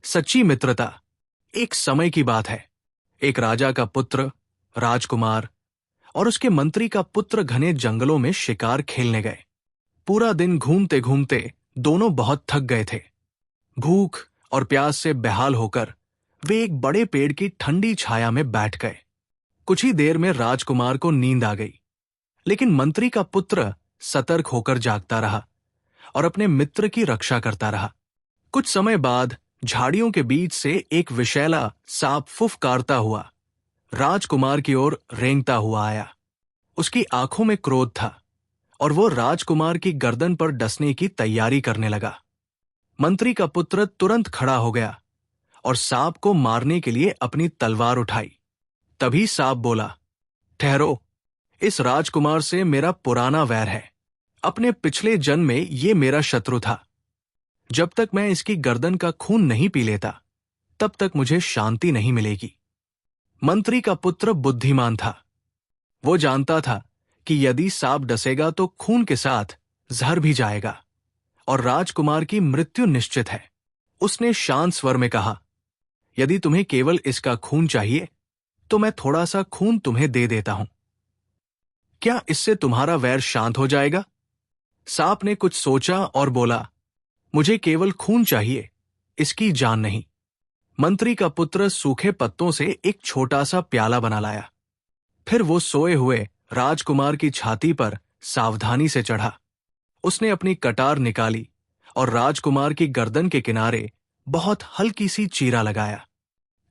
सच्ची मित्रता। एक समय की बात है। एक राजा का पुत्र राजकुमार और उसके मंत्री का पुत्र घने जंगलों में शिकार खेलने गए। पूरा दिन घूमते घूमते दोनों बहुत थक गए थे। भूख और प्यास से बेहाल होकर वे एक बड़े पेड़ की ठंडी छाया में बैठ गए। कुछ ही देर में राजकुमार को नींद आ गई, लेकिन मंत्री का पुत्र सतर्क होकर जागता रहा और अपने मित्र की रक्षा करता रहा। कुछ समय बाद झाड़ियों के बीच से एक विषैला सांप फुफकारता हुआ राजकुमार की ओर रेंगता हुआ आया। उसकी आंखों में क्रोध था और वो राजकुमार की गर्दन पर डसने की तैयारी करने लगा। मंत्री का पुत्र तुरंत खड़ा हो गया और सांप को मारने के लिए अपनी तलवार उठाई। तभी सांप बोला, ठहरो, इस राजकुमार से मेरा पुराना वैर है। अपने पिछले जन्म में ये मेरा शत्रु था। जब तक मैं इसकी गर्दन का खून नहीं पी लेता, तब तक मुझे शांति नहीं मिलेगी। मंत्री का पुत्र बुद्धिमान था। वो जानता था कि यदि सांप डसेगा तो खून के साथ जहर भी जाएगा और राजकुमार की मृत्यु निश्चित है। उसने शांत स्वर में कहा, यदि तुम्हें केवल इसका खून चाहिए तो मैं थोड़ा सा खून तुम्हें दे देता हूं। क्या इससे तुम्हारा वैर शांत हो जाएगा? सांप ने कुछ सोचा और बोला, मुझे केवल खून चाहिए, इसकी जान नहीं। मंत्री का पुत्र सूखे पत्तों से एक छोटा सा प्याला बना लाया। फिर वो सोए हुए राजकुमार की छाती पर सावधानी से चढ़ा। उसने अपनी कटार निकाली और राजकुमार की गर्दन के किनारे बहुत हल्की सी चीरा लगाया।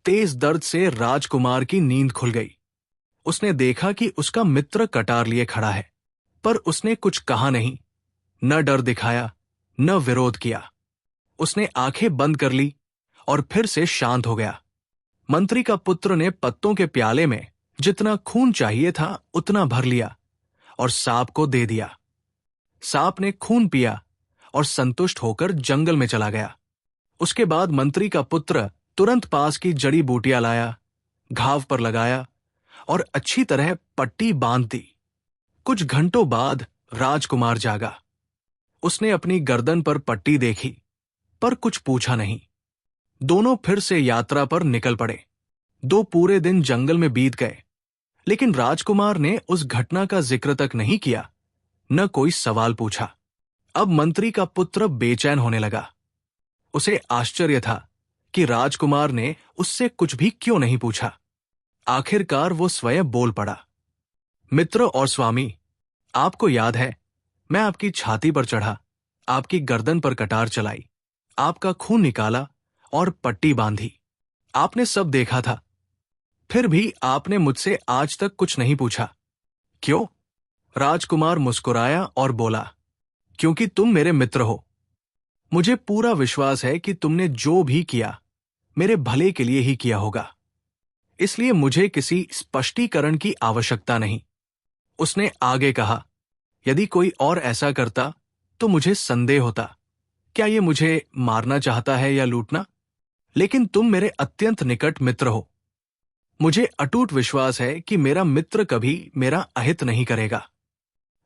तेज दर्द से राजकुमार की नींद खुल गई। उसने देखा कि उसका मित्र कटार लिए खड़ा है, पर उसने कुछ कहा नहीं, न डर दिखाया, न विरोध किया। उसने आंखें बंद कर ली और फिर से शांत हो गया। मंत्री का पुत्र ने पत्तों के प्याले में जितना खून चाहिए था उतना भर लिया और सांप को दे दिया। सांप ने खून पिया और संतुष्ट होकर जंगल में चला गया। उसके बाद मंत्री का पुत्र तुरंत पास की जड़ी बूटियां लाया, घाव पर लगाया और अच्छी तरह पट्टी बांध दी। कुछ घंटों बाद राजकुमार जागा। उसने अपनी गर्दन पर पट्टी देखी, पर कुछ पूछा नहीं। दोनों फिर से यात्रा पर निकल पड़े। 2 पूरे दिन जंगल में बीत गए, लेकिन राजकुमार ने उस घटना का जिक्र तक नहीं किया, न कोई सवाल पूछा। अब मंत्री का पुत्र बेचैन होने लगा। उसे आश्चर्य था कि राजकुमार ने उससे कुछ भी क्यों नहीं पूछा। आखिरकार वो स्वयं बोल पड़ा, मित्र और स्वामी, आपको याद है, मैं आपकी छाती पर चढ़ा, आपकी गर्दन पर कटार चलाई, आपका खून निकाला और पट्टी बांधी। आपने सब देखा था, फिर भी आपने मुझसे आज तक कुछ नहीं पूछा। क्यों? राजकुमार मुस्कुराया और बोला, क्योंकि तुम मेरे मित्र हो। मुझे पूरा विश्वास है कि तुमने जो भी किया मेरे भले के लिए ही किया होगा, इसलिए मुझे किसी स्पष्टीकरण की आवश्यकता नहीं। उसने आगे कहा, यदि कोई और ऐसा करता तो मुझे संदेह होता, क्या ये मुझे मारना चाहता है या लूटना? लेकिन तुम मेरे अत्यंत निकट मित्र हो। मुझे अटूट विश्वास है कि मेरा मित्र कभी मेरा अहित नहीं करेगा।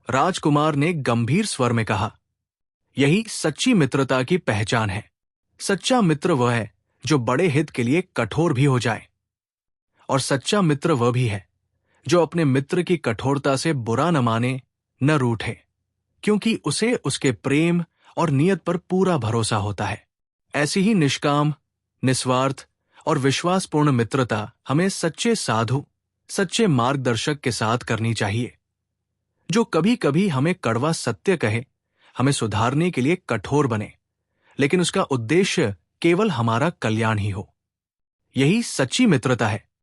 राजकुमार ने गंभीर स्वर में कहा, यही सच्ची मित्रता की पहचान है। सच्चा मित्र वह है जो बड़े हित के लिए कठोर भी हो जाए, और सच्चा मित्र वह भी है जो अपने मित्र की कठोरता से बुरा न माने, न रूठे, क्योंकि उसे उसके प्रेम और नियत पर पूरा भरोसा होता है। ऐसी ही निष्काम, निस्वार्थ और विश्वासपूर्ण मित्रता हमें सच्चे साधु, सच्चे मार्गदर्शक के साथ करनी चाहिए, जो कभी कभी हमें कड़वा सत्य कहे, हमें सुधारने के लिए कठोर बने, लेकिन उसका उद्देश्य केवल हमारा कल्याण ही हो। यही सच्ची मित्रता है।